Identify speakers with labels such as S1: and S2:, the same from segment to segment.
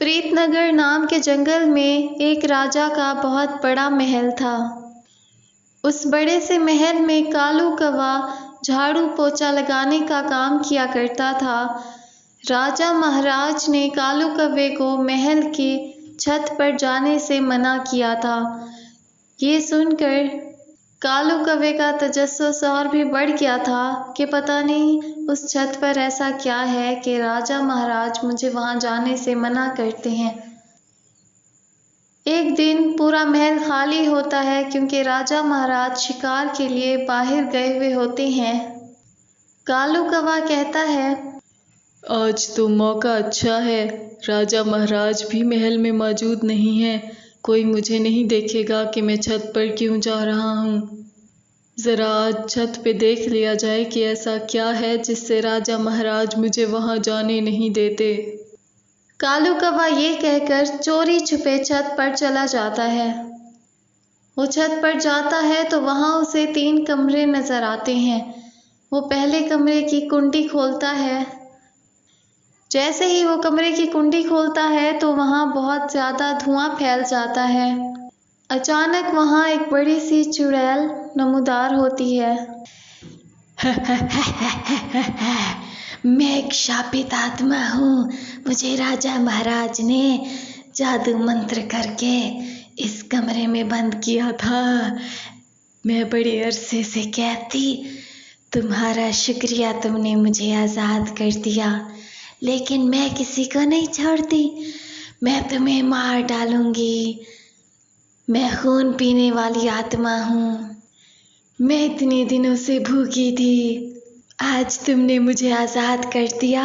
S1: प्रीतनगर नाम के जंगल में एक राजा का बहुत बड़ा महल था। उस बड़े से महल में कालू कौवा झाड़ू पोछा लगाने का काम किया करता था। राजा महाराज ने कालू कौवे को महल की छत पर जाने से मना किया था। ये सुनकर कालू कौवे का तजस्सुस और भी बढ़ गया था कि पता नहीं उस छत पर ऐसा क्या है कि राजा महाराज मुझे वहां जाने से मना करते हैं। एक दिन पूरा महल खाली होता है क्योंकि राजा महाराज शिकार के लिए बाहर गए हुए होते हैं। कालू कौवा कहता है,
S2: आज तो मौका अच्छा है, राजा महाराज भी महल में मौजूद नहीं है। कोई मुझे नहीं देखेगा कि मैं छत पर क्यों जा रहा हूँ। ज़रा आज छत पे देख लिया जाए कि ऐसा क्या है जिससे राजा महाराज मुझे वहाँ जाने नहीं देते।
S1: कालू कौवा ये कहकर चोरी छुपे छत पर चला जाता है। वो छत पर जाता है तो वहाँ उसे 3 कमरे नजर आते हैं। वो पहले कमरे की कुंडी खोलता है। जैसे ही वो कमरे की कुंडी खोलता है तो वहाँ बहुत ज़्यादा धुआं फैल जाता है। अचानक वहाँ एक बड़ी सी चुड़ैल नमूदार होती है।
S3: मैं एक शापित आत्मा हूँ। मुझे राजा महाराज ने जादू मंत्र करके इस कमरे में बंद किया था। मैं बड़े अरसे से कहती, तुम्हारा शुक्रिया, तुमने मुझे आज़ाद कर दिया, लेकिन मैं किसी को नहीं छोड़ती। मैं तुम्हें मार डालूंगी। मैं खून पीने वाली आत्मा हूँ। मैं इतने दिनों से भूखी थी, आज तुमने मुझे आज़ाद कर दिया।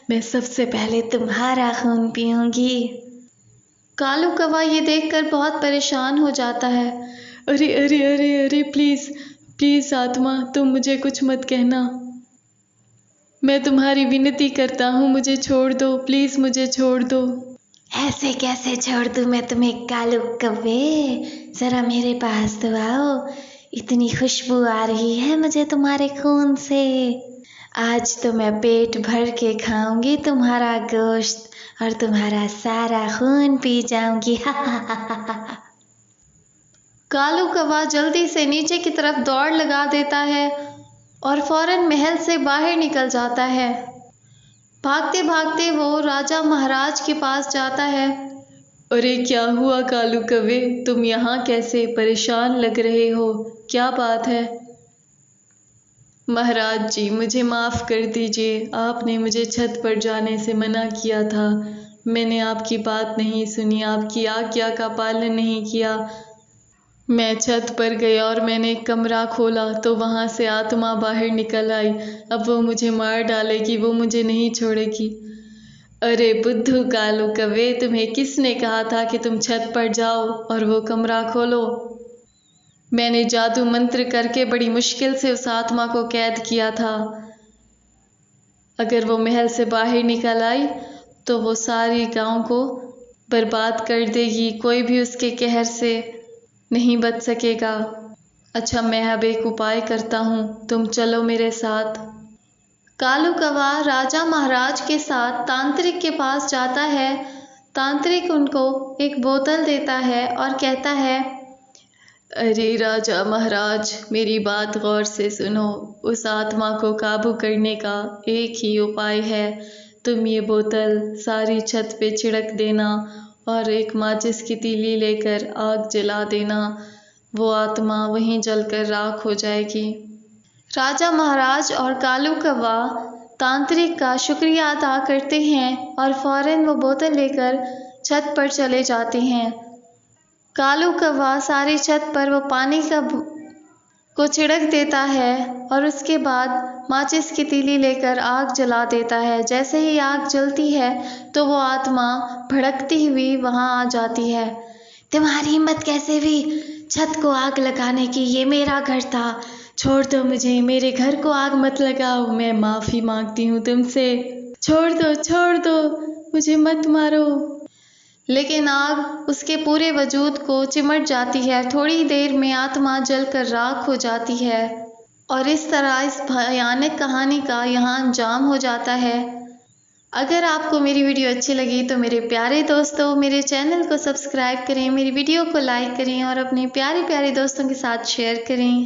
S3: मैं सबसे पहले तुम्हारा खून पीऊंगी।
S1: कालू कौवा ये देखकर बहुत परेशान हो जाता है।
S2: अरे अरे अरे अरे, प्लीज़ प्लीज़ आत्मा, तुम मुझे कुछ मत कहना। मैं तुम्हारी विनती करता हूँ, मुझे छोड़ दो, प्लीज़ मुझे छोड़ दो।
S3: ऐसे कैसे छोड़ दूँ मैं तुम्हें कालू कौवे? ज़रा मेरे पास तो आओ। इतनी खुशबू आ रही है मुझे तुम्हारे खून से। आज तो मैं पेट भर के खाऊंगी तुम्हारा गोश्त और तुम्हारा सारा खून पी जाऊंगी।
S1: कालू कौवा जल्दी से नीचे की तरफ दौड़ लगा देता है और फौरन महल से बाहर निकल जाता है। भागते भागते वो राजा महाराज के पास जाता है।
S2: अरे क्या हुआ कालू कौवे, तुम यहाँ कैसे? परेशान लग रहे हो, क्या बात है? महाराज जी, मुझे माफ़ कर दीजिए, आपने मुझे छत पर जाने से मना किया था। मैंने आपकी बात नहीं सुनी, आपकी आज्ञा का पालन नहीं किया। मैं छत पर गया और मैंने एक कमरा खोला तो वहाँ से आत्मा बाहर निकल आई। अब वो मुझे मार डालेगी, वो मुझे नहीं छोड़ेगी। अरे बुद्धू कालू कौवे, तुम्हें किसने कहा था कि तुम छत पर जाओ और वो कमरा खोलो? मैंने जादू मंत्र करके बड़ी मुश्किल से उस आत्मा को कैद किया था। अगर वो महल से बाहर निकल आई तो वो सारी गांव को बर्बाद कर देगी, कोई भी उसके कहर से नहीं बच सकेगा। अच्छा, मैं अब एक उपाय करता हूँ, तुम चलो मेरे साथ।
S1: कालू कौवा राजा महाराज के साथ तांत्रिक के पास जाता है। तांत्रिक उनको एक बोतल देता है और कहता है,
S2: अरे राजा महाराज, मेरी बात गौर से सुनो। उस आत्मा को काबू करने का एक ही उपाय है। तुम ये बोतल सारी छत पे छिड़क देना और एक माचिस की तीली लेकर आग जला देना। वो आत्मा वहीं जलकर राख हो जाएगी।
S1: राजा महाराज और कालू कौवा तांत्रिक का शुक्रिया अदा करते हैं और फौरन वो बोतल लेकर छत पर चले जाते हैं। कालू कौवा सारी छत पर वो पानी को छिड़क देता है और उसके बाद माचिस की तीली लेकर आग जला देता है। जैसे ही आग जलती है तो वो आत्मा भड़कती हुई वहाँ आ जाती है।
S3: तुम्हारी हिम्मत कैसे हुई छत को आग लगाने की? ये मेरा घर था, छोड़ दो मुझे। मेरे घर को आग मत लगाओ।
S2: मैं माफ़ी मांगती हूँ तुमसे, छोड़ दो, मुझे मत मारो।
S1: लेकिन आग उसके पूरे वजूद को चिमट जाती है। थोड़ी देर में आत्मा जलकर राख हो जाती है और इस तरह इस भयानक कहानी का यहाँ अंजाम हो जाता है। अगर आपको मेरी वीडियो अच्छी लगी तो मेरे प्यारे दोस्तों मेरे चैनल को सब्सक्राइब करें, मेरी वीडियो को लाइक करें और अपने प्यारे प्यारे दोस्तों के साथ शेयर करें।